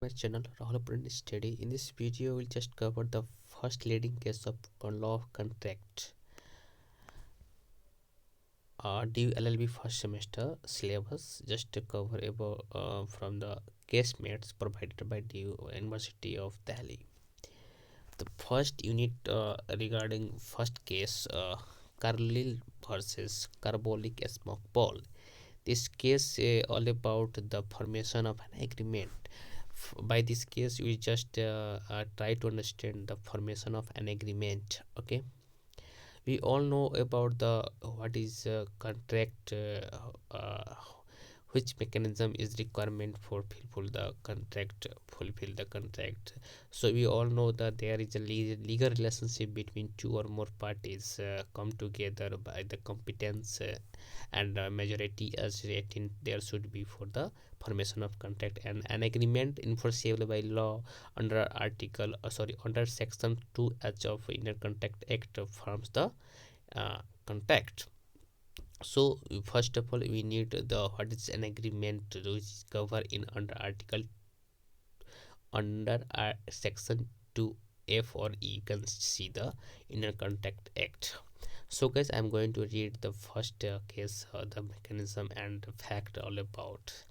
My channel Rahul Print Study. In this video, we'll just cover the first leading case of law of contract. DU LLB first semester syllabus just to cover about from the case mates provided by DU University of Delhi. The first unit regarding first case Carlill versus Carbolic smoke ball. This case all about the formation of an agreement. By this case we just try to understand the formation of an agreement. Okay, we all know about the what is contract, which mechanism is requirement for fulfill the contract. So we all know that there is a legal relationship between two or more parties come together by the competence and majority as rating there should be for the formation of contract, and an agreement enforceable by law under under section 2H of Indian Contract Act forms the contract. So first of all we need the what is an agreement which is covered in under section 2F or E. You can see the Indian Contract Act. So guys, I'm going to read the first case, the mechanism and fact all about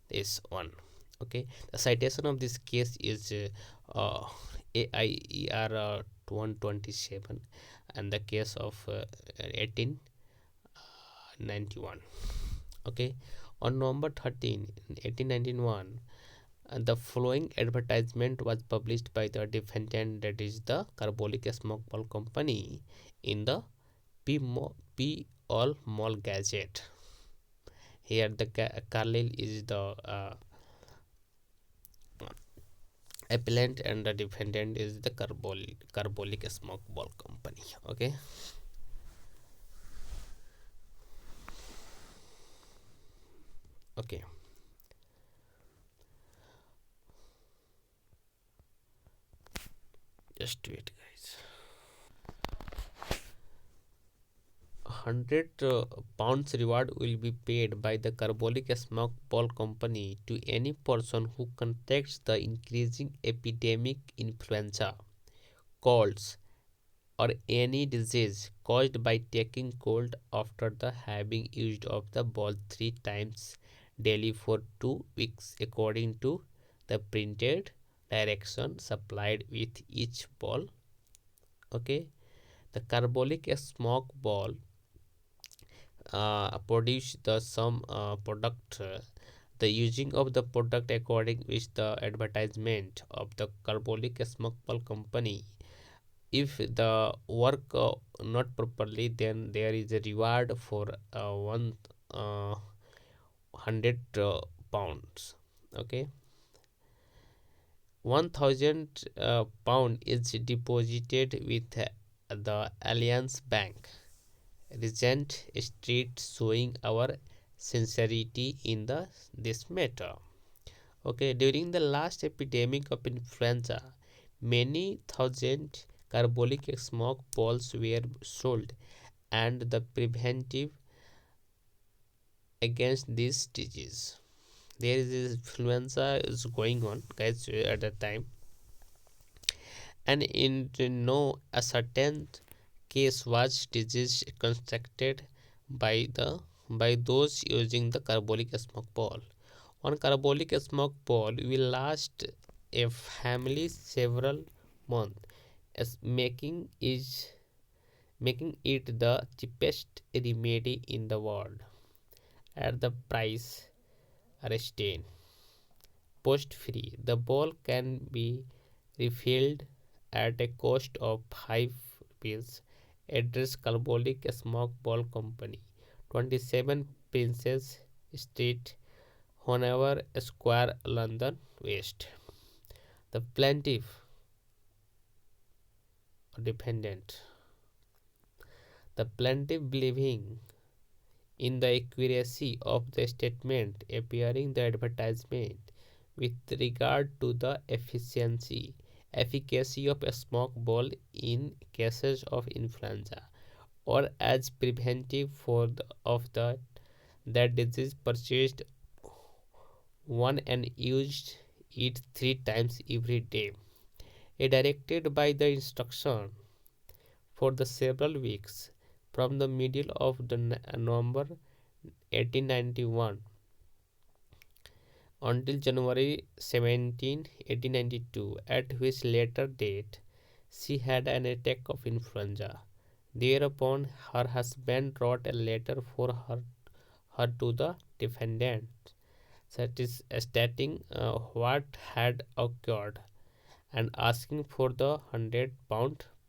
this one. Okay, the citation of this case is AIER 127 and the case of 1891. Okay, on November 13 1891, the following advertisement was published by the defendant, that is the Carbolic Smoke Ball Company, in the P All Mall Gazette. Here the Carlill is the appellant and the defendant is the Carbolic Smoke Ball Company. Okay, okay, just wait guys. 100 pounds reward will be paid by the Carbolic Smoke Ball Company to any person who contracts the increasing epidemic influenza, colds, or any disease caused by taking cold after the having used of the ball 3 times daily for 2 weeks, according to the printed direction supplied with each ball. Okay, the Carbolic Smoke Ball produce the some product, the using of the product according with the advertisement of the Carbolic Smoke Ball Company. If the work not properly, then there is a reward for 100 pounds. Okay, 1000 pound is deposited with the Alliance Bank, Regent Street, showing our sincerity in this matter. Okay, during the last epidemic of influenza, many thousand carbolic smoke balls were sold, and the preventive against this disease. There is influenza is going on, guys, at the time, and in no a certain case was disease constructed by those using the carbolic smoke ball. One carbolic smoke ball will last a family several months, as making it the cheapest remedy in the world. At the price restrained, post free, the ball can be refilled at a cost of 5 rupees. Address Carbolic Smoke Ball Company, 27 Princess Street, Hanover Square, London West. The plaintiff or defendant. The plaintiff, believing in the accuracy of the statement appearing in the advertisement with regard to the efficacy of a smoke ball in cases of influenza, or as preventive of that disease, purchased one and used it 3 times every day. Directed by the instruction for the several weeks from the middle of the November 1891 until January 17, 1892, at which later date she had an attack of influenza. Thereupon, her husband wrote a letter for her to the defendant, stating what had occurred and asking for the £100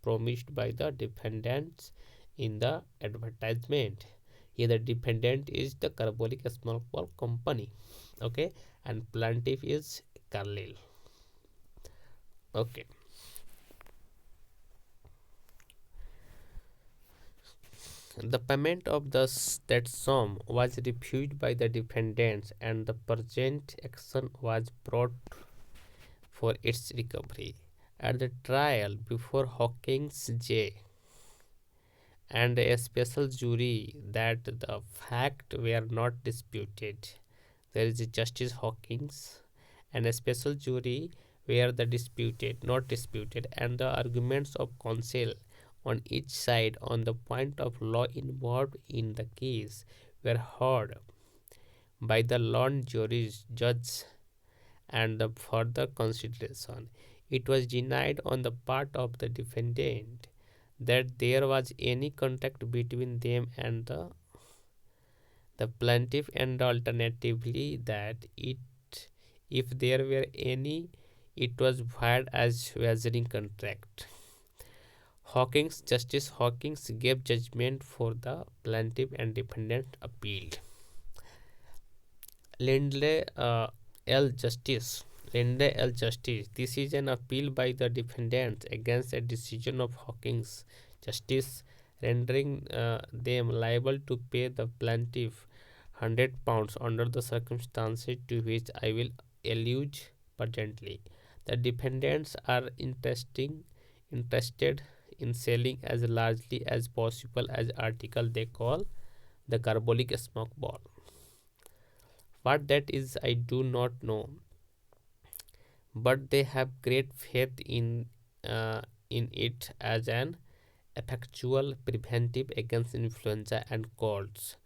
promised by the defendants in the advertisement. Here, the defendant is the Carbolic Small Ball Company, okay, and plaintiff is Carlyle. Okay, the payment of that sum was refused by the defendants, and the present action was brought for its recovery. At the trial before Hawkins J. and a special jury, that the facts were not disputed. There is Justice Hawkins and a special jury where the not disputed, and the arguments of counsel on each side on the point of law involved in the case were heard by the learned juries, judge, and the further consideration. It was denied on the part of the defendant that there was any contact between them and the plaintiff, and alternatively that if there were any, it was viewed as wagering contract. Justice Hawkins gave judgment for the plaintiff, and defendant appealed. Lindley L. Justice. Lindley L. Justice. This is an appeal by the defendants against a decision of Hawkins Justice, rendering them liable to pay the plaintiff £100 under the circumstances to which I will allude presently. The defendants are interested in selling as largely as possible as article they call the carbolic smoke ball. What that is, I do not know, but they have great faith in it as an effectual preventive against influenza and colds,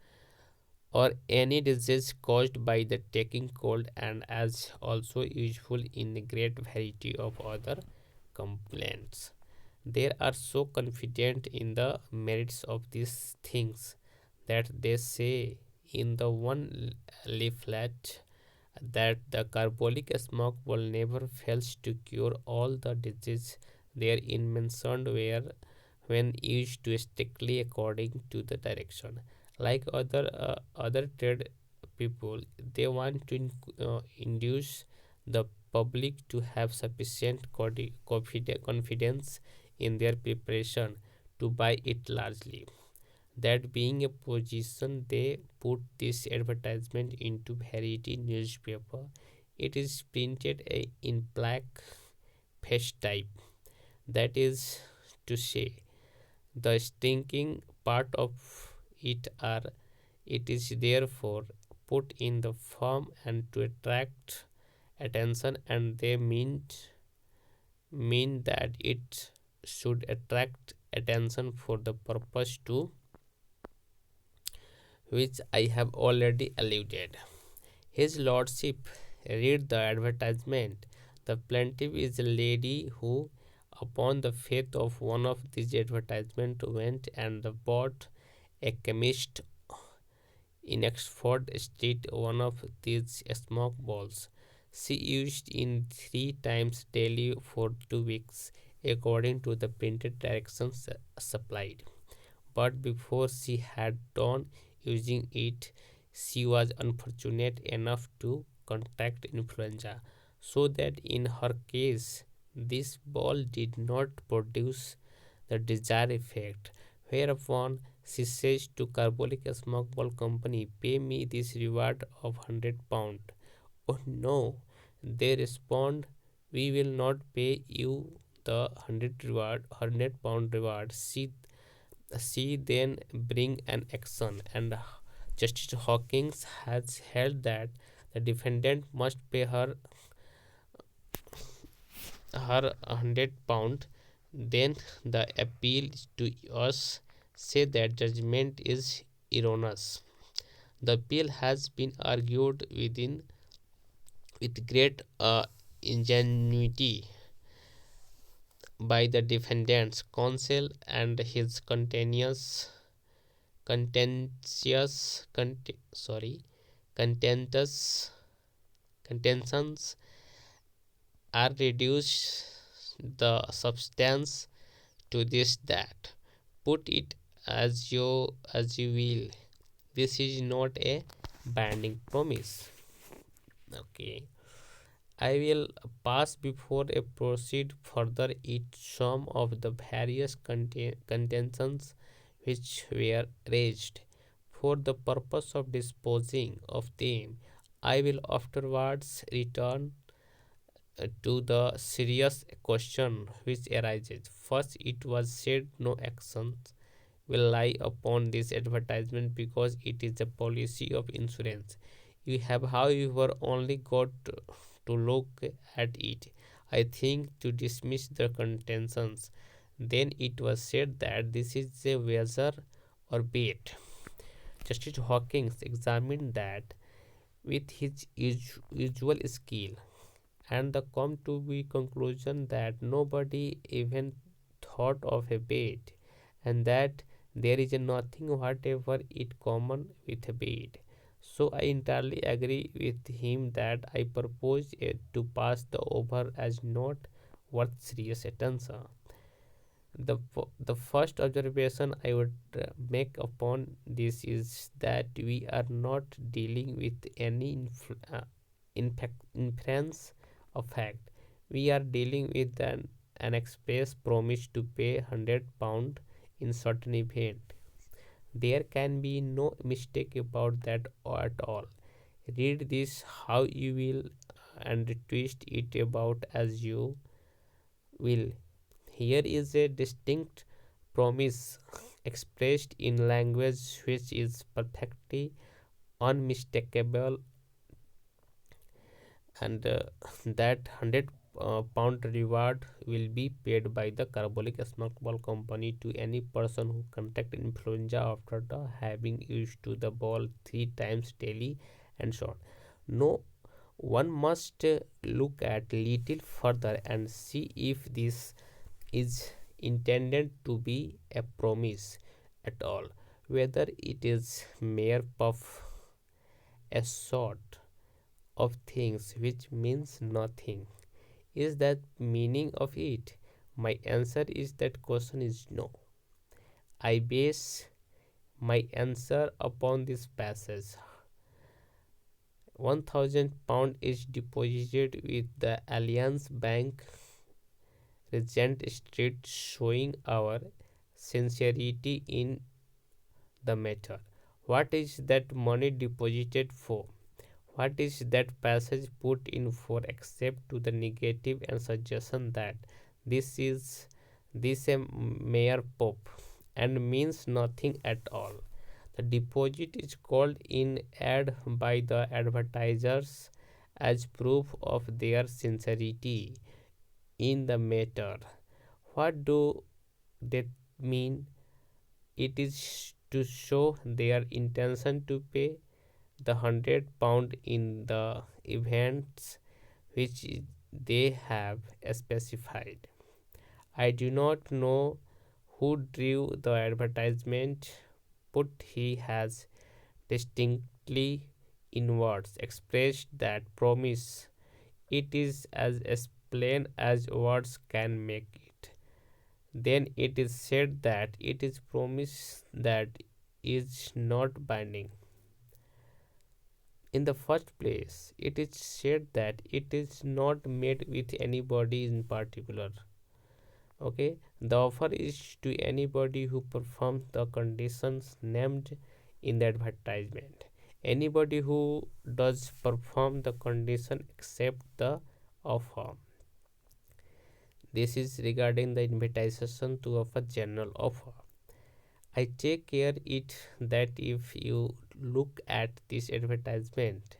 or any disease caused by the taking cold, and as also useful in a great variety of other complaints. They are so confident in the merits of these things that they say in the one leaflet that the carbolic smoke will never fails to cure all the disease therein mentioned were when used to strictly according to the direction. Like other trade people, they want to induce the public to have sufficient confidence in their preparation to buy it largely. That being a position, they put this advertisement into Variety newspaper. It is printed in black face type. That is to say, the stinking part of it are it is therefore put in the form and to attract attention, and they mean that it should attract attention for the purpose to which I have already alluded. His Lordship read the advertisement. The plaintiff is a lady who, upon the faith of one of these advertisements, went and bought a chemist in Oxford Street one of these smoke balls. She used it 3 times daily for 2 weeks, according to the printed directions supplied. But before she had done using it, she was unfortunate enough to contract influenza, so that in her case this ball did not produce the desired effect. Whereupon she says to Carbolic Smoke Ball Company, "Pay me this reward of £100." "Oh no," they respond, "we will not pay you the £100 reward." She then bring an action, and Justice Hawkins has held that the defendant must pay her her £100, then the appeal to us say that judgment is erroneous. The appeal has been argued with great ingenuity by the defendant's counsel and his contentious contentious contentions are reduced the substance to this that put it as you will, this is not a binding promise. Okay, I will pass before I proceed further each some of the various contentions which were raised. For the purpose of disposing of them, I will afterwards return to the serious question which arises. First, it was said no actions will lie upon this advertisement because it is a policy of insurance. You have, however, only got to look at it, I think, to dismiss the contentions. Then it was said that this is a wager or bet. Justice Hawkins examined that with his usual skill and the come to the conclusion that nobody even thought of a bet and that there is nothing whatever in common with a bet. So I entirely agree with him that I propose to pass the over as not worth serious attention. The first observation I would make upon this is that we are not dealing with any inference of fact. We are dealing with an express promise to pay £100 in certain event. There can be no mistake about that at all. Read this how you will and twist it about as you will. Here is a distinct promise expressed in language which is perfectly unmistakable, and that £100 reward will be paid by the Carbolic Snowball Company to any person who contract influenza after the having used to the ball 3 times daily and so on. No, one must look at little further and see if this is intended to be a promise at all, whether it is mere puff, a sort of things which means nothing. Is that meaning of it? My answer is that question is no. I base my answer upon this passage. £1,000 is deposited with the Alliance Bank, Regent Street, showing our sincerity in the matter. What is that money deposited for? What is that passage put in for except to the negative and suggestion that this is this a mere pop and means nothing at all? The deposit is called in ad by the advertisers as proof of their sincerity in the matter. What do they mean? It is to show their intention to pay the £100 in the events which they have specified. I do not know who drew the advertisement, but he has distinctly in words expressed that promise. It is as plain as words can make it. Then it is said that it is promise that is not binding. In the first place, it is said that it is not made with anybody in particular. Okay, the offer is to anybody who performs the conditions named in the advertisement. Anybody who does perform the condition accept the offer. This is regarding the invitation to offer general offer. I take care it that if you look at this advertisement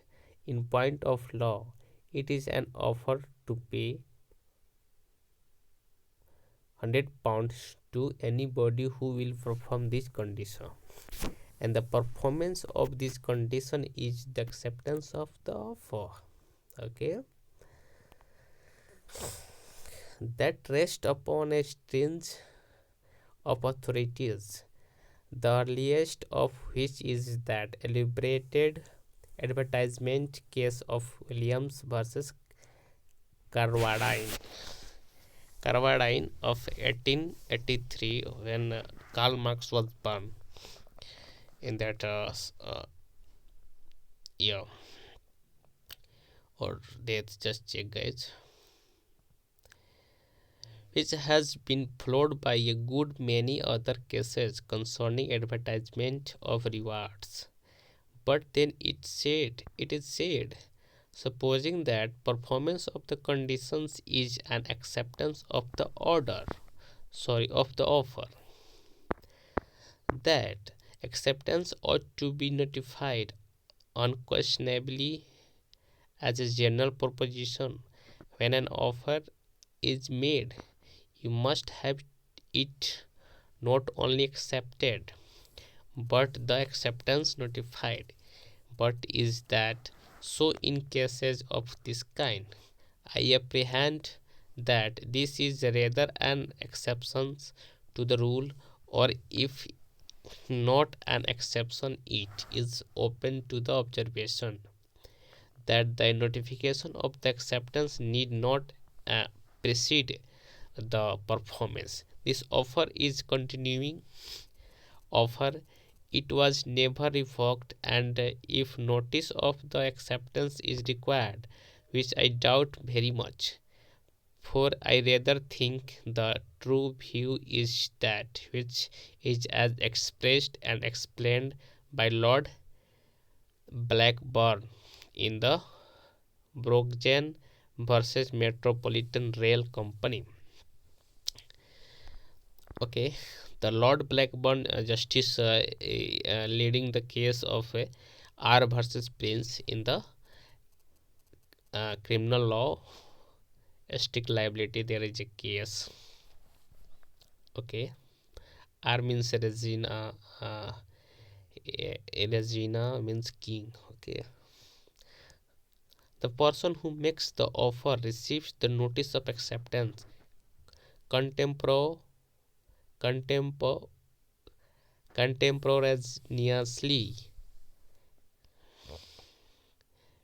in point of law, it is an offer to pay £100 to anybody who will perform this condition, and the performance of this condition is the acceptance of the offer. Okay, that rests upon a string of authorities, the earliest of which is that elaborated advertisement case of Williams versus Carvadine, of 1883, when Karl Marx was born in that year or death. Just check, guys. Which has been followed by a good many other cases concerning advertisement of rewards. But then it is said, supposing that performance of the conditions is an acceptance of the of the offer, that acceptance ought to be notified unquestionably as a general proposition. When an offer is made, you must have it not only accepted but the acceptance notified. But is that so in cases of this kind? I apprehend that this is rather an exception to the rule, or if not an exception, it is open to the observation that the notification of the acceptance need not precede the performance. This offer is continuing offer. It was never revoked, and if notice of the acceptance is required, which I doubt very much, for I rather think the true view is that which is as expressed and explained by Lord Blackburn in the Brogden versus Metropolitan Rail Company. Okay, the Lord Blackburn justice leading the case of R versus Prince in the criminal law strict liability. There is a case. Okay, R means Regina, Regina means king. Okay, the person who makes the offer receives the notice of acceptance contempor contempor contemporaneously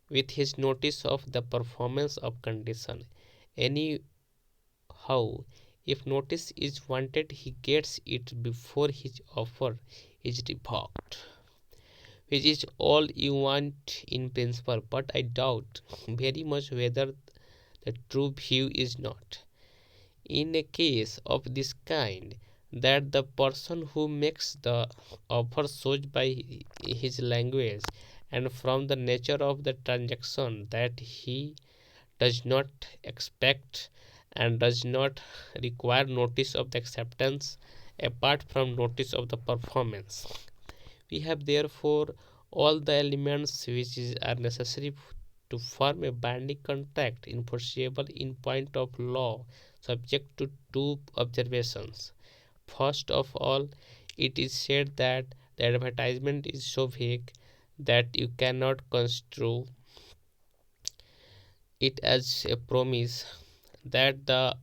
with his notice of the performance of condition. Anyhow, if notice is wanted, he gets it before his offer is revoked, which is all you want in principle, but I doubt very much whether the true view is not, in a case of this kind, that the person who makes the offer shows by his language and from the nature of the transaction that he does not expect and does not require notice of the acceptance apart from notice of the performance. We have therefore all the elements which are necessary to form a binding contract enforceable in point of law, subject to two observations. First of all, it is said that the advertisement is so vague that you cannot construe it as a promise. That the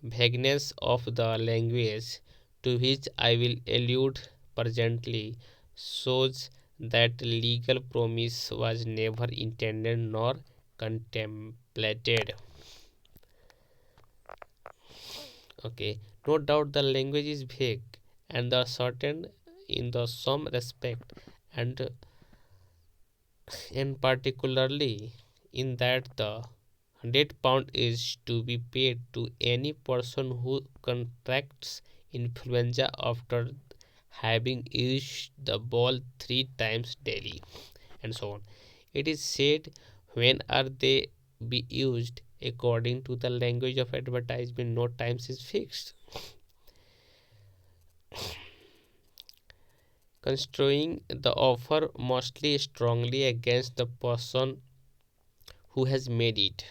vagueness of the language to which I will allude presently shows that legal promise was never intended nor contemplated. Okay, no doubt the language is vague and the certain in the some respect, and particularly in that the £100 is to be paid to any person who contracts influenza after having used the ball 3 times daily, and so on. It is said, when are they be used? According to the language of advertisement, no times is fixed. Construing the offer mostly strongly against the person who has made it.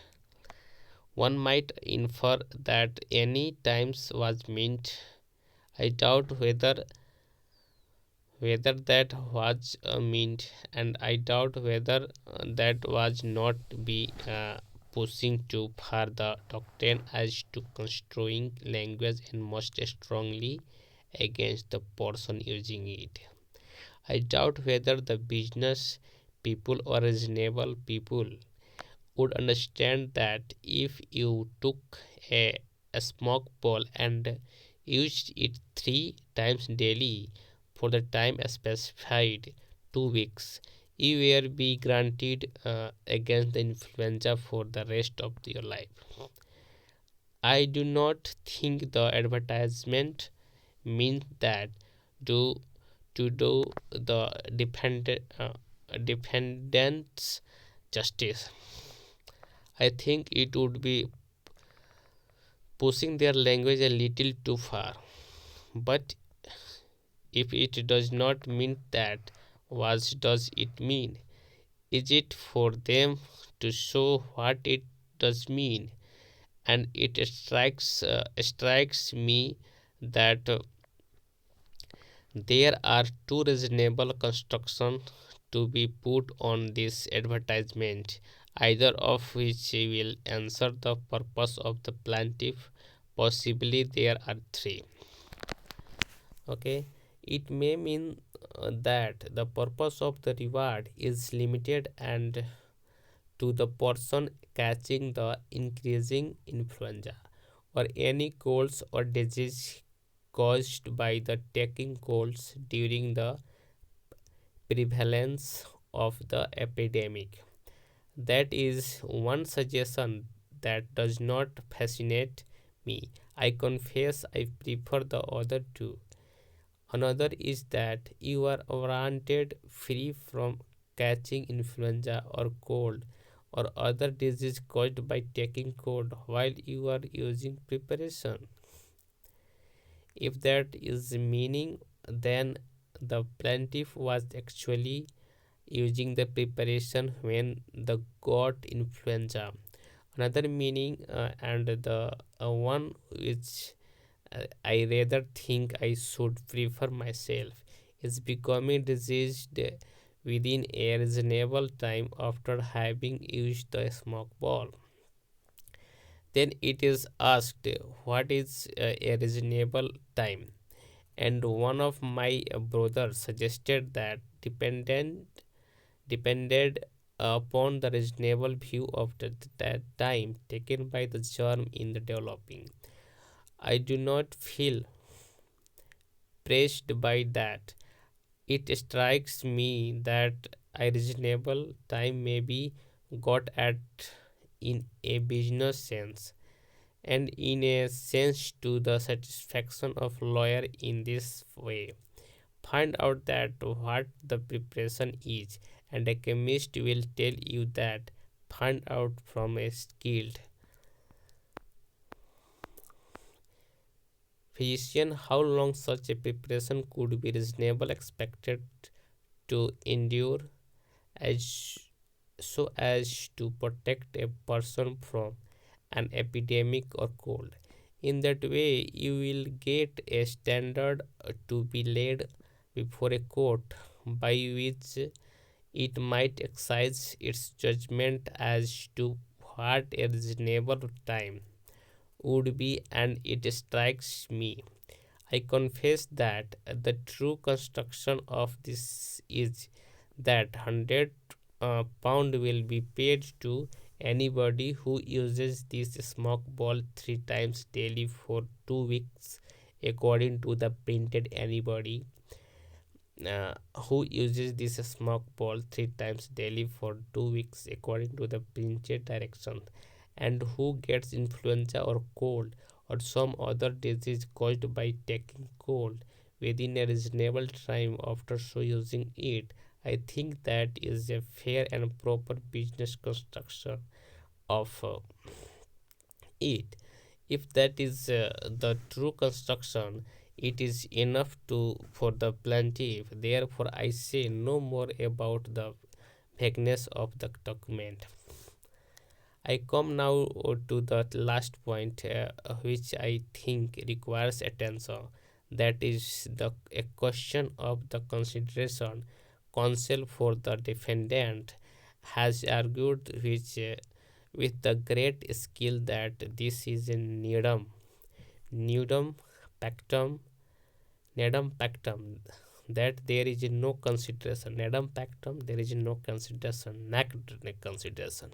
One might infer that any times was meant. I doubt whether that was meant, and I doubt whether that was not be pushing too far the doctrine as to construing language and most strongly against the person using it. I doubt whether the business people or reasonable people would understand that if you took a smoke ball and used it 3 times daily for the time specified, 2 weeks, you will be granted against the influenza for the rest of your life. I do not think the advertisement means that do to do the dependents justice. I think it would be pushing their language a little too far. But if it does not mean that, what does it mean? Is it for them to show what it does mean? And it strikes me that there are two reasonable constructions to be put on this advertisement, either of which will answer the purpose of the plaintiff. Possibly there are three. Okay, it may mean that the purpose of the reward is limited and to the person catching the increasing influenza or any colds or disease caused by the taking colds during the prevalence of the epidemic. That is one suggestion that does not fascinate me. I confess I prefer the other two. Another is that you are warranted free from catching influenza or cold or other disease caused by taking cold while you are using preparation. If that is the meaning, then the plaintiff was actually using the preparation when the got influenza. Another meaning, and the one which I rather think I should prefer myself, is becoming diseased within a reasonable time after having used the smoke ball. Then it is asked, what is a reasonable time? And one of my brothers suggested that depended upon the reasonable view of that time taken by the germ in the developing. I do not feel pressed by that. It strikes me that a reasonable time may be got at in a business sense and in a sense to the satisfaction of lawyer in this way. Find out that what the preparation is, and a chemist will tell you that. Find out from a skilled physician how long such a preparation could be reasonable expected to endure as so as to protect a person from an epidemic or cold. In that way, you will get a standard to be laid before a court by which it might exercise its judgment as to what a reasonable time would be, and it strikes me. I confess that the true construction of this is that £100 will be paid to anybody who uses this smoke ball 3 times daily for 2 weeks, according to the printed anybody who uses this smoke ball 3 times daily for 2 weeks, according to the printed directions, and who gets influenza or cold or some other disease caused by taking cold within a reasonable time after so using it. I think that is a fair and proper business construction of it. If that is the true construction, it is enough to for the plaintiff. Therefore, I say no more about the vagueness of the document. I come now to the last point, which I think requires attention. That is a question of the consideration. Counsel for the defendant has argued with the great skill that this is a nudum pactum, nedum pactum, that there is no consideration. Nedum pactum, there is no consideration, nacked consideration.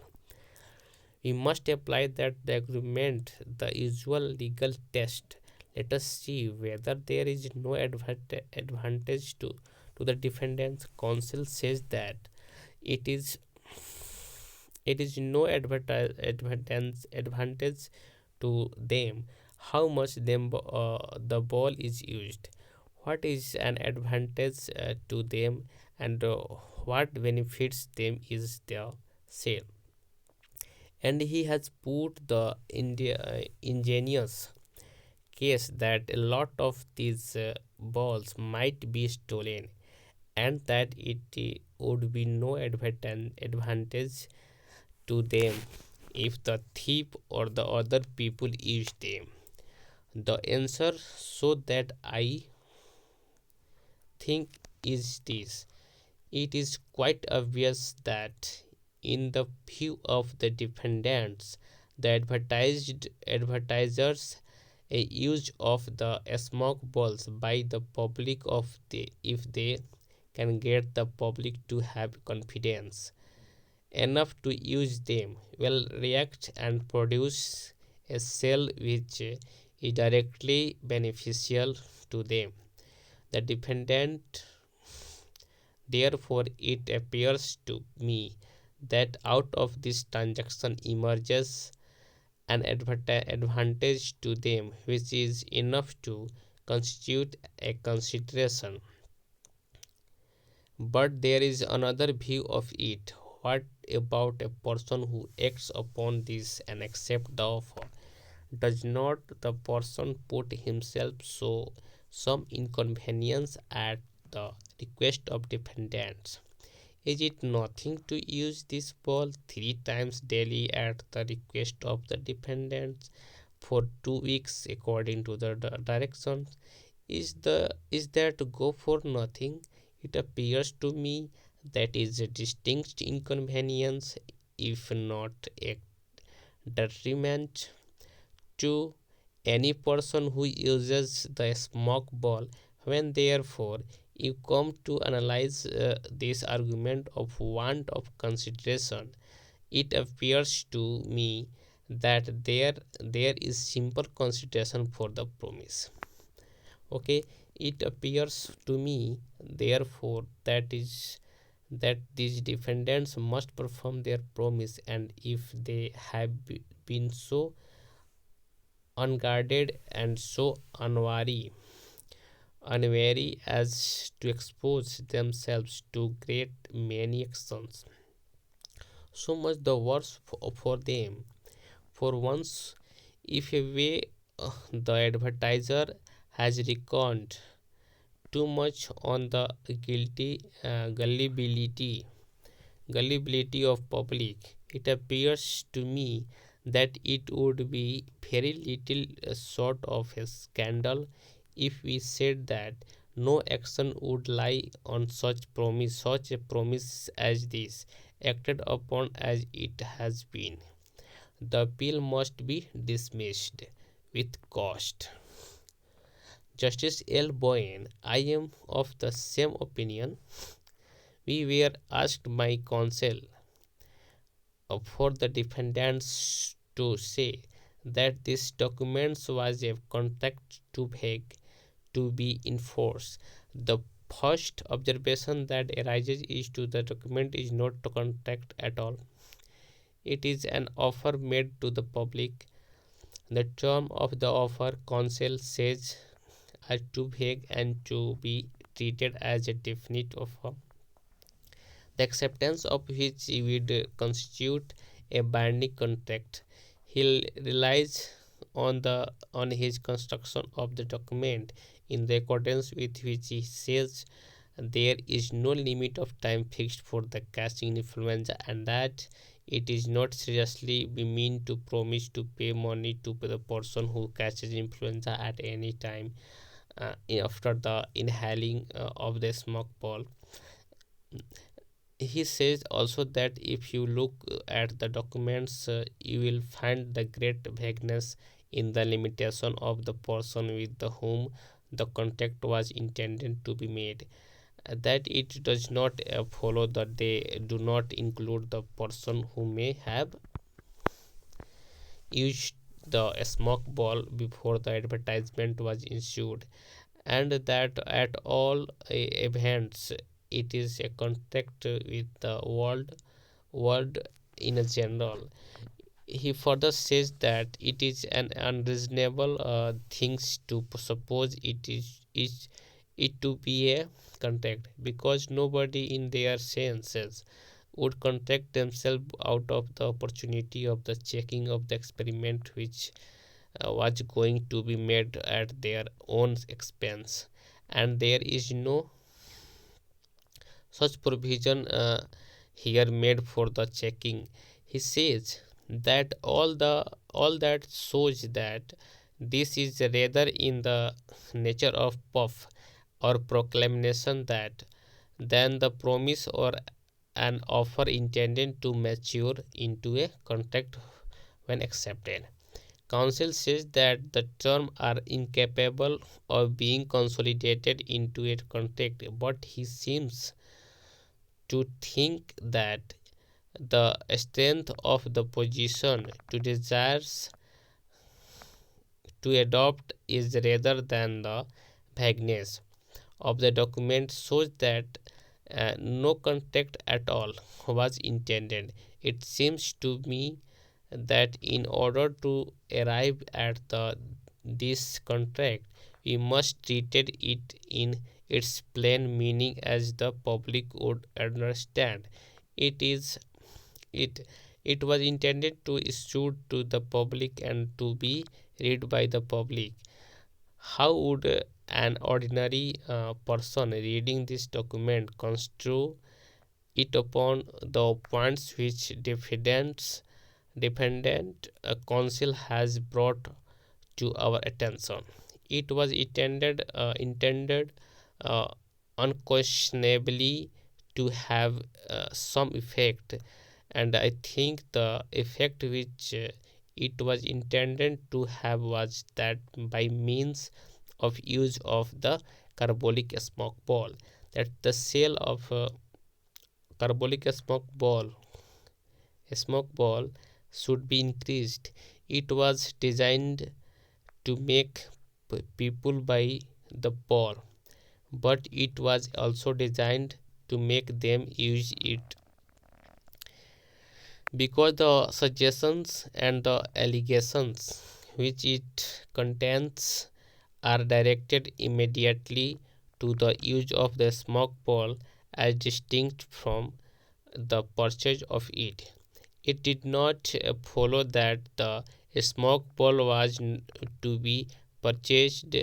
We must apply that the agreement, the usual legal test. Let us see whether there is no advantage to the defendant's counsel says that it is no advantage to them how much the ball is used, what is an advantage to them, and what benefits them is the sale. And he has put the ingenious case that a lot of these balls might be stolen, and that it would be no advantage to them if the thief or the other people use them. The answer, so that I think, is this: it is quite obvious that, in the view of the defendants, the advertisers a use of the smoke balls by the public of the if they can get the public to have confidence enough to use them will react and produce a sale which is directly beneficial to them, the defendant. Therefore, it appears to me that out of this transaction emerges an advantage to them which is enough to constitute a consideration. But there is another view of it. What about a person who acts upon this and accepts the offer? Does not the person put himself so some inconvenience at the request of defendants? Is it nothing to use this ball 3 times daily at the request of the defendants for 2 weeks according to the directions? Is that to go for nothing? It appears to me that is a distinct inconvenience, if not a detriment to any person who uses the smoke ball. When therefore you come to analyze this argument of want of consideration, it appears to me that there is simple consideration for the promise. Okay, it appears to me therefore that these defendants must perform their promise, and if they have been so unguarded and so unwary as to expose themselves to great many actions, so much the worse for them. For once, if a way the advertiser has reckoned too much on the gullibility of public, it appears to me that it would be very little short of a scandal if we said that no action would lie on such a promise as this, acted upon as it has been. The bill must be dismissed with cost. Justice L. Boyne, I am of the same opinion. We were asked by counsel for the defendants to say that this document was a contract too vague to be enforced. The first observation that arises is to the document is not a contract at all. It is an offer made to the public. The term of the offer, counsel says, are too vague and to be treated as a definite offer, the acceptance of which would constitute a binding contract. He relies on his construction of the document, in the accordance with which he says there is no limit of time fixed for the catching influenza, and that It is not seriously be mean to promise to pay money to the person who catches influenza at any time after the inhaling of the smoke ball. He says also that if you look at the documents, you will find the great vagueness in the limitation of the person with the whom the contact was intended to be made, that it does not follow that they do not include the person who may have used the smoke ball before the advertisement was issued, and that at all events it is a contact with the world in a general. He further says that it is an unreasonable things to suppose it is it to be a contact, because nobody in their senses would contact themselves out of the opportunity of the checking of the experiment which was going to be made at their own expense, and there is no such provision here made for the checking. He says that all that shows that this is rather in the nature of puff or proclamation that than the promise or an offer intended to mature into a contract when accepted. Council says that the terms are incapable of being consolidated into a contract, but he seems to think that the strength of the position to desires to adopt is rather than the vagueness of the document shows that no contract at all was intended. It seems to me that in order to arrive at this contract, we must treat it in its plain meaning as the public would understand. It is it it was intended to issue to the public and to be read by the public. How would an ordinary person reading this document construe it upon the points which dependent council has brought to our attention? It was intended uh, unquestionably to have some effect, and I think the effect which it was intended to have was that by means of use of the carbolic smoke ball, that the sale of carbolic smoke ball should be increased. It was designed to make people buy the ball, but it was also designed to make them use it, because the suggestions and the allegations which it contains are directed immediately to the use of the smoke ball as distinct from the purchase of it. It did not follow that the smoke ball was to be purchased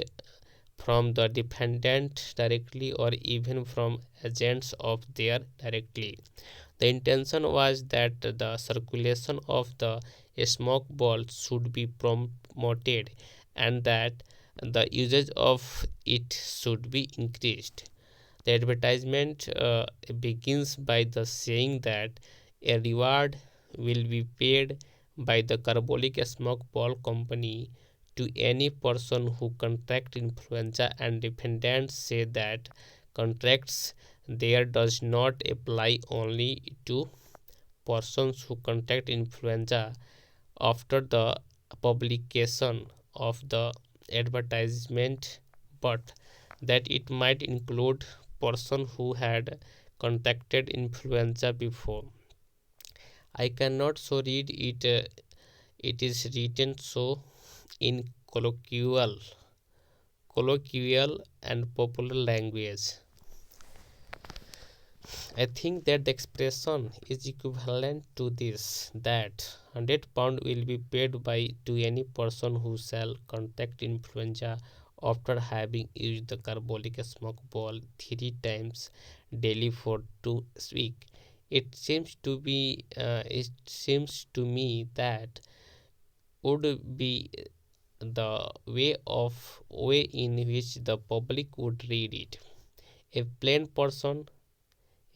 from the defendant directly or even from agents of their directly. The intention was that the circulation of the smoke ball should be promoted and that the usage of it should be increased. The advertisement begins by the saying that a reward will be paid by the carbolic smoke ball company to any person who contract influenza, and defendants say that contracts there does not apply only to persons who contract influenza after the publication of the advertisement, but that it might include person who had contracted influenza before. I cannot so read it. It is written so in colloquial and popular language. I think that the expression is equivalent to this, that £100 will be paid by to any person who shall contract influenza after having used the carbolic smoke ball 3 times daily for 2 weeks. It seems to me that would be the way in which the public would read it. A plain person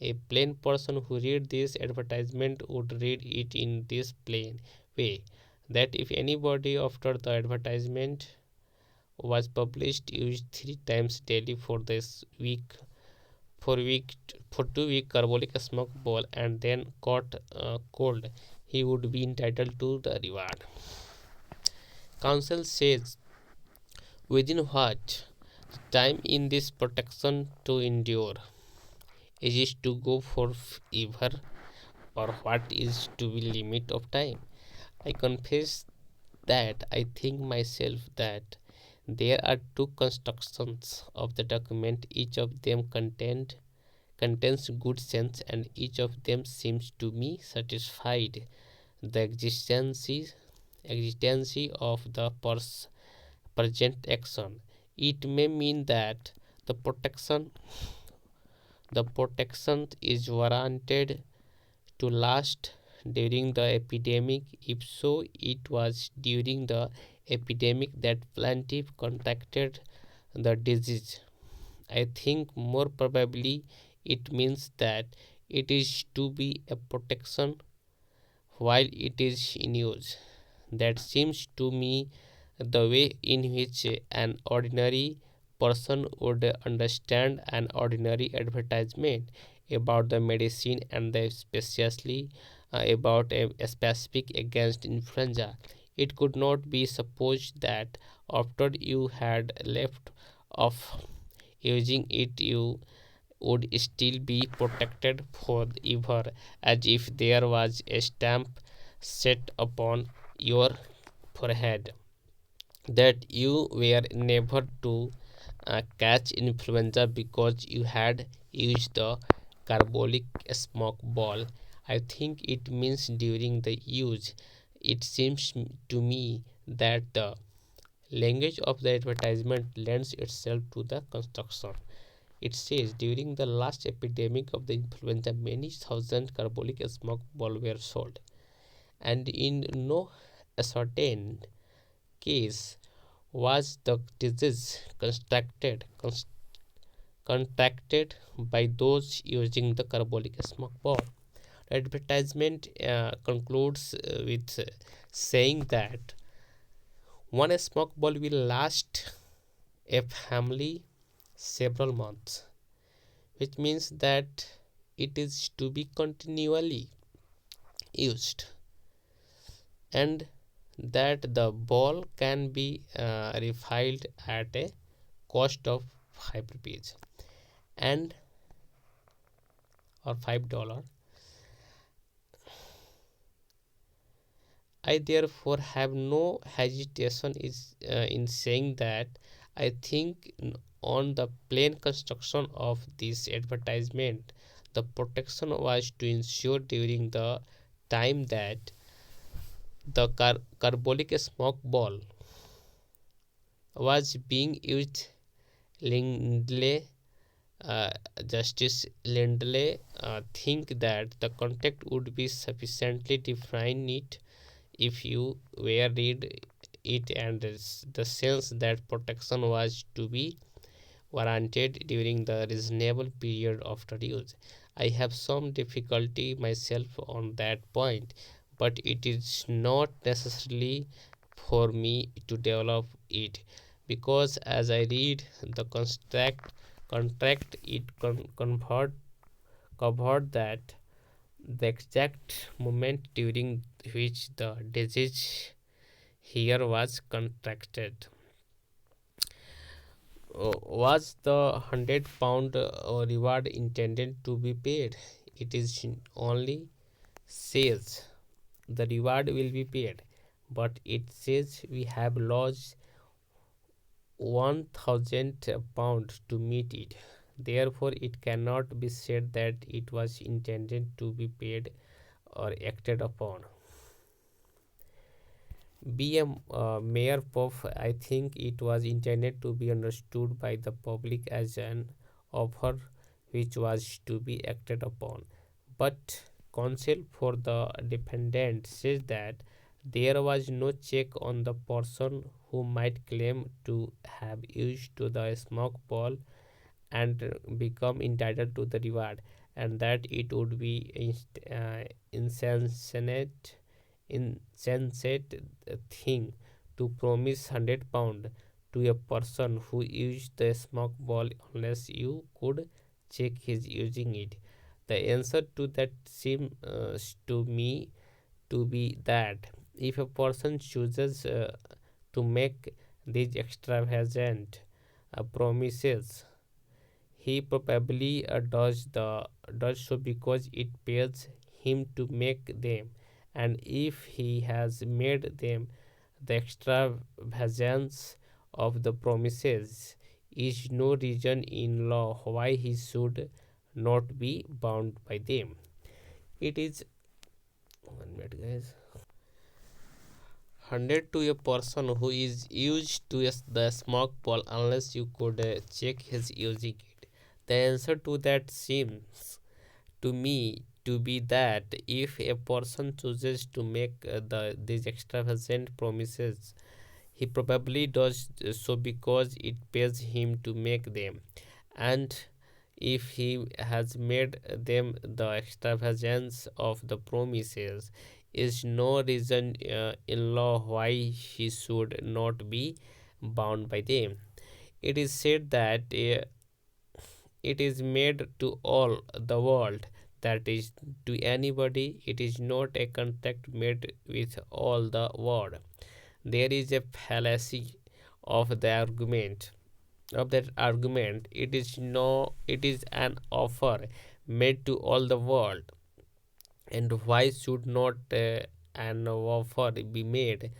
A plain person who read this advertisement would read it in this plain way, that if anybody after the advertisement was published used 3 times daily for this week for 2 week carbolic smoke ball and then caught cold, he would be entitled to the reward. Council says within what time in this protection to endure, is it to go for ever, or what is to be limit of time? I confess that I think myself that there are two constructions of the document. Each of them contains good sense, and each of them seems to me satisfied the existence of the present action. It may mean that the protection is warranted to last during the epidemic. If so, it was during the epidemic that plaintiff contracted the disease. I think more probably it means that it is to be a protection while it is in use. That seems to me the way in which an ordinary person would understand an ordinary advertisement about the medicine, and especially about a specific against influenza. It could not be supposed that after you had left off using it, you would still be protected forever, as if there was a stamp set upon your forehead that you were never to catch influenza because you had used the carbolic smoke ball. I think it means during the use. It seems to me that the language of the advertisement lends itself to the construction. It says during the last epidemic of the influenza, many thousand carbolic smoke balls were sold, and in no ascertained case was the disease contracted by those using the carbolic smoke ball. The advertisement concludes with saying that one smoke ball will last a family several months, which means that it is to be continually used, and that the ball can be refilled at a cost of 5 rupees and or $5. I therefore have no hesitation in saying that I think on the plain construction of this advertisement, the protection was to ensure during the time that the carbolic smoke ball was being used. Lindley, uh, Justice Lindley, think that the context would be sufficiently definite if you were read it, and the sense that protection was to be warranted during the reasonable period after use. I have some difficulty myself on that point, but it is not necessarily for me to develop it, because as I read the contract it covered that the exact moment during which the disease here was contracted was the £100 reward intended to be paid. It is only says the reward will be paid, but it says we have lost £1,000 to meet it. Therefore, it cannot be said that it was intended to be paid or acted upon. Be a Mayor Puff, I think it was intended to be understood by the public as an offer which was to be acted upon. But counsel for the defendant says that there was no check on the person who might claim to have used to the smoke ball and become entitled to the reward, and that it would be insensate insensate thing to promise £100 to a person who used the smoke ball unless you could check his using it. The answer to that seems to me to be that if a person chooses to make these extravagant promises, he probably does so because it pays him to make them, and if he has made them, the extravagance of the promises is no reason in law why he should not be bound by them. It is 1 minute, guys. 100 to a person who is used to the smoke ball unless you could check his using it. The answer to that seems to me to be that if a person chooses to make these extravagant promises, he probably does so because it pays him to make them, and if he has made them, the extravagance of the promises is no reason in law why he should not be bound by them. It is said that it is made to all the world, that is, to anybody. It is not a contract made with all the world. There is a fallacy of the argument it is no it is an offer made to all the world, and why should not an offer be made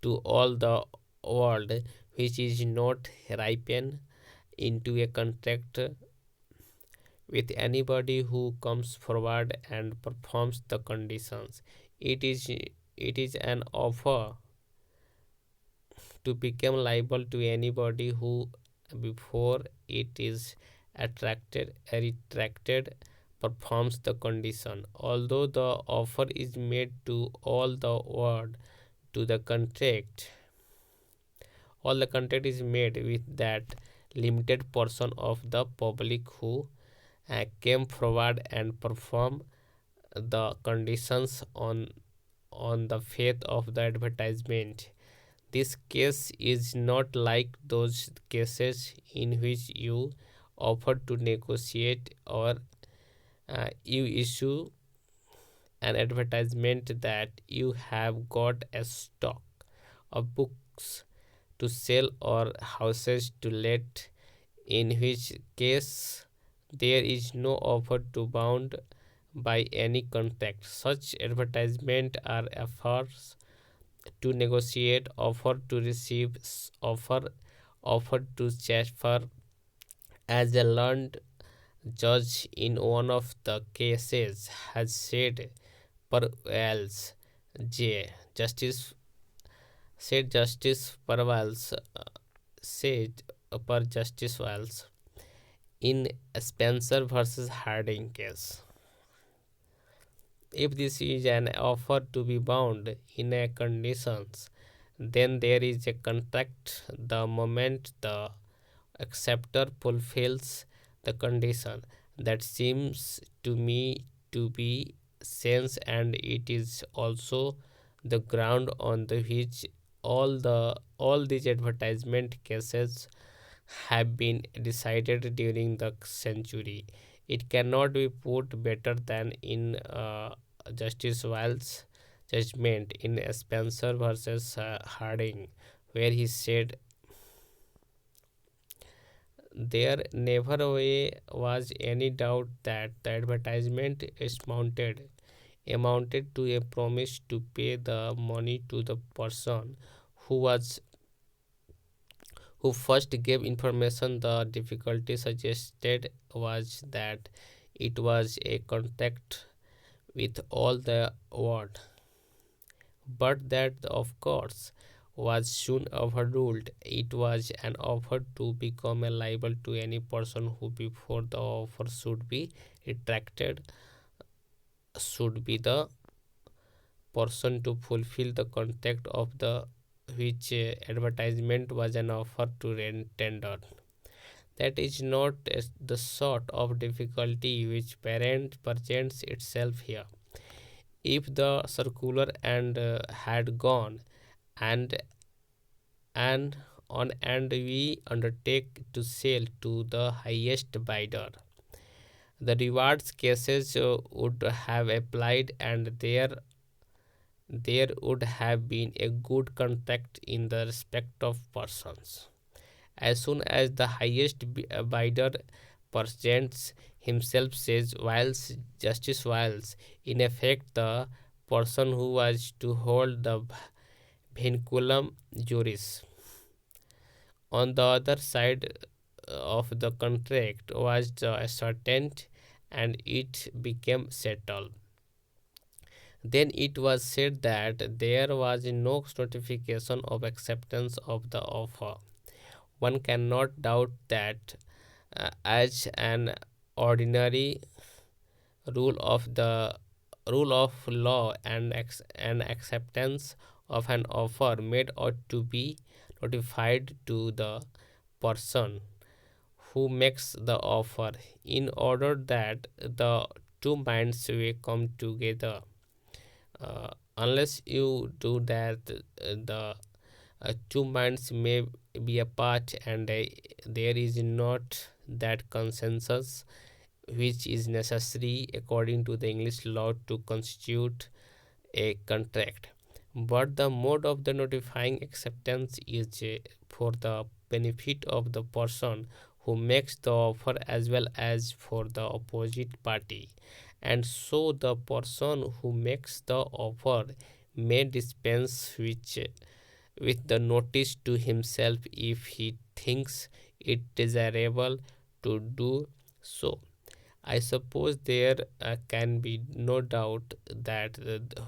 to all the world which is not ripened into a contract with anybody who comes forward and performs the conditions. It is an offer to become liable to anybody who before it is retracted performs the condition. Although the offer is made to all the world, to the contract all the contract is made with that limited portion of the public who came forward and performed the conditions on the faith of the advertisement. This case is not like those cases in which you offer to negotiate or you issue an advertisement that you have got a stock of books to sell or houses to let, in which case there is no offer to bound by any contract. Such advertisements are offers to negotiate, offer to receive, offer to chaffer. As a learned judge in one of the cases has said, per Wells, J. Justice Perwals said per Justice Wells in Spencer versus Harding case. If this is an offer to be bound in a conditions, then there is a contract the moment the acceptor fulfills the condition. That seems to me to be sense, and it is also the ground on the which all these advertisement cases have been decided during the century. It cannot be put better than in Justice Wells' judgment in Spencer versus Harding, where he said, there never was any doubt that the advertisement is amounted to a promise to pay the money to the person who was who first gave information. The difficulty suggested was that it was a contract with all the world, but that of course was soon overruled. It was an offer to become a liable to any person who before the offer should be retracted should be the person to fulfill the contract of the which advertisement was an offer to rent tender. That is not the sort of difficulty which parent presents itself here. If the circular and had gone and and and we undertake to sell to the highest bidder, the rewards cases would have applied, and there would have been a good contract in the respect of persons. As soon as the highest bidder presents himself, says whilst justice whilst in effect the person who was to hold the vinculum juris on the other side of the contract was ascertained, and it became settled. Then it was said that there was no notification of acceptance of the offer. One cannot doubt that, as an ordinary rule of the rule of law, and acceptance of an offer made ought to be notified to the person who makes the offer, in order that the two minds will come together. Unless you do that, the two minds may be apart, and there is not that consensus which is necessary according to the English law to constitute a contract. But the mode of the notifying acceptance is for the benefit of the person who makes the offer as well as for the opposite party, and so the person who makes the offer may dispense with the notice to himself if he thinks it desirable to do so. I suppose there can be no doubt that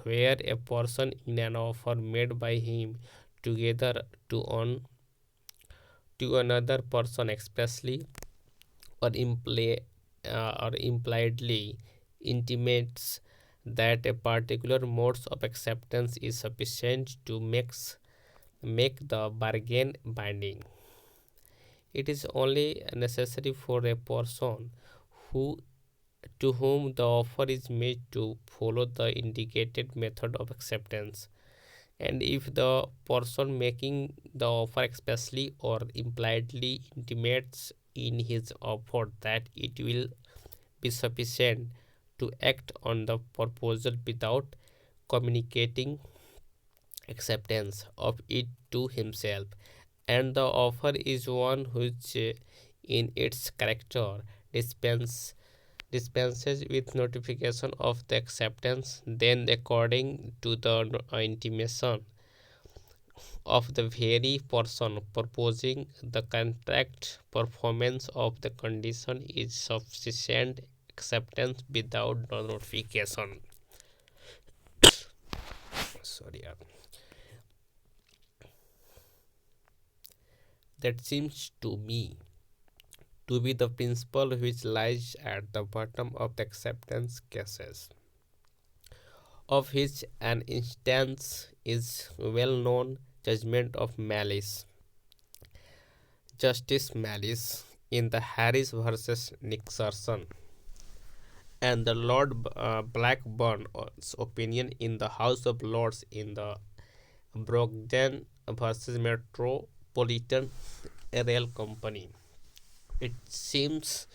where a person in an offer made by him together to on to another person expressly or impliedly intimates that a particular mode of acceptance is sufficient to make the bargain binding. It is only necessary for a person who to whom the offer is made to follow the indicated method of acceptance, and if the person making the offer expressly or impliedly intimates in his offer that it will be sufficient to act on the proposal without communicating acceptance of it to himself, and the offer is one which in its character dispenses with notification of the acceptance, then according to the intimation of the very person proposing the contract, performance of the condition is sufficient acceptance without the notification. Sorry, that seems to me to be the principle which lies at the bottom of the acceptance cases, of which an instance is well known judgment of malice, justice malice in the Harris versus Nixon, and the Lord Blackburn's opinion in the House of Lords in the Brogden versus Metropolitan Rail Company. It seems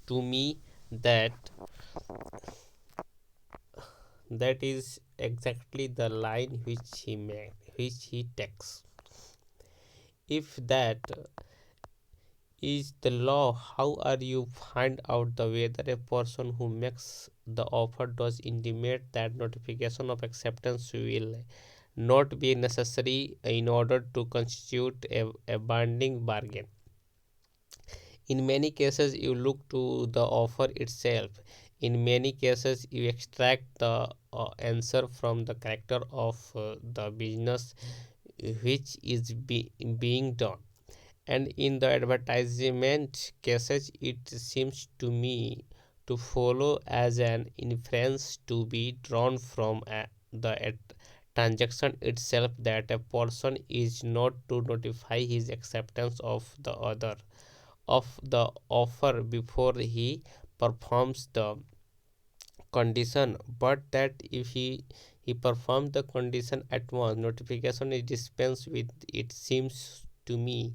to me that that is exactly the line which he takes. If that is the law, how are you find out the whether a person who makes the offer does intimate that notification of acceptance will not be necessary in order to constitute a binding bargain? In many cases, you look to the offer itself. In many cases, you extract the answer from the character of the business which is being done. And in the advertisement cases, it seems to me to follow as an inference to be drawn from the transaction itself that a person is not to notify his acceptance of the offer before he performs the condition, but that if he performs the condition at once, notification is dispensed with. It seems to me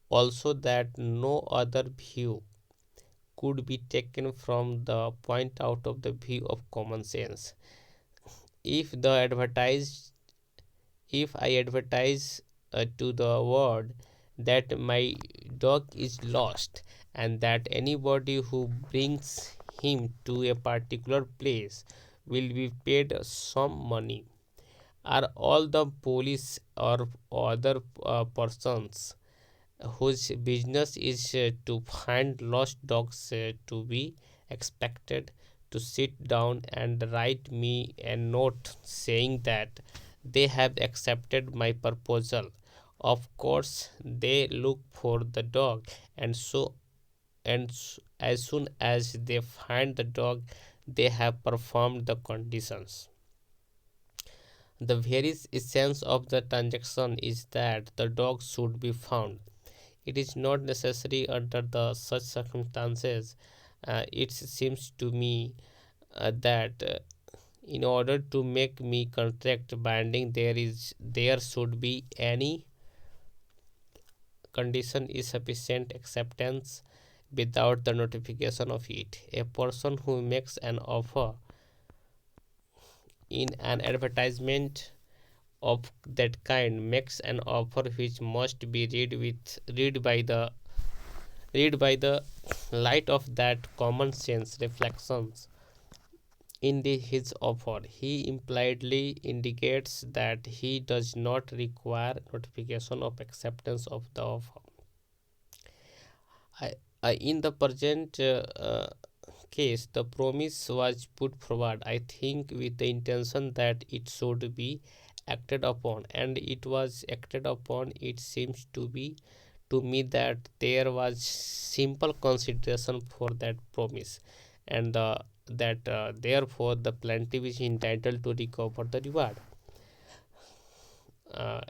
also that no other view could be taken from the point out of the view of common sense. If the advertised if I advertise to the world that my dog is lost and that anybody who brings him to a particular place will be paid some money, are all the police or other persons whose business is to find lost dogs to be expected to sit down and write me a note saying that they have accepted my proposal? Of course they look for the dog, and as soon as they find the dog they have performed the conditions. The very essence of the transaction is that the dog should be found. It is not necessary under the such circumstances. It seems to me that in order to make me contract binding, there should be any condition is sufficient acceptance without the notification of it. A person who makes an offer in an advertisement of that kind makes an offer which must be read by the light of that common sense reflections in his offer. He impliedly indicates that he does not require notification of acceptance of the offer. In the present case, the promise was put forward, I think, with the intention that it should be acted upon, and it was acted upon. It seems to me that there was simple consideration for that promise, and that therefore the plaintiff is entitled to recover the reward. Uh,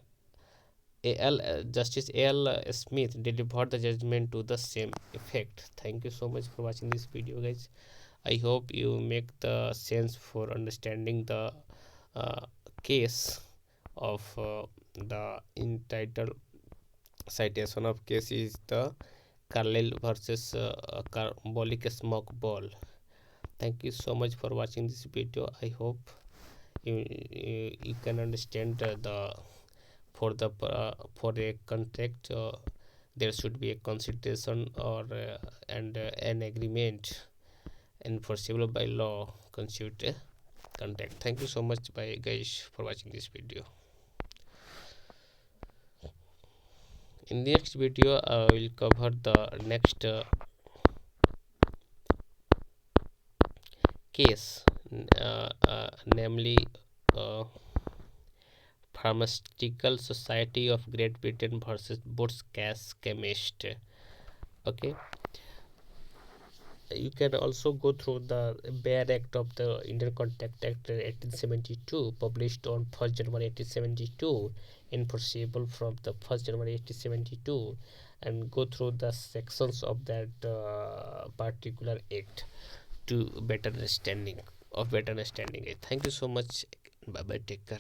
Justice A.L. Smith delivered the judgment to the same effect. Thank you so much for watching this video, guys. I hope you make the sense for understanding the uh, case of the entitled citation of case is the Carlyle versus Carbolic smoke ball. Thank you so much for watching this video. I hope you can understand the for a contract there should be a consideration or and an agreement enforceable by law constitute a contract. Thank you so much, bye guys, for watching this video. In the next video I will cover the next case, namely uh, Pharmaceutical Society of Great Britain versus Boots Gas Chemist. Okay, you can also go through the Bare Act of the Indian Contract Act 1872, published on 1st January 1872, enforceable from the 1st January 1872, and go through the sections of that particular act to better understanding. Thank you so much. Bye bye. Take care.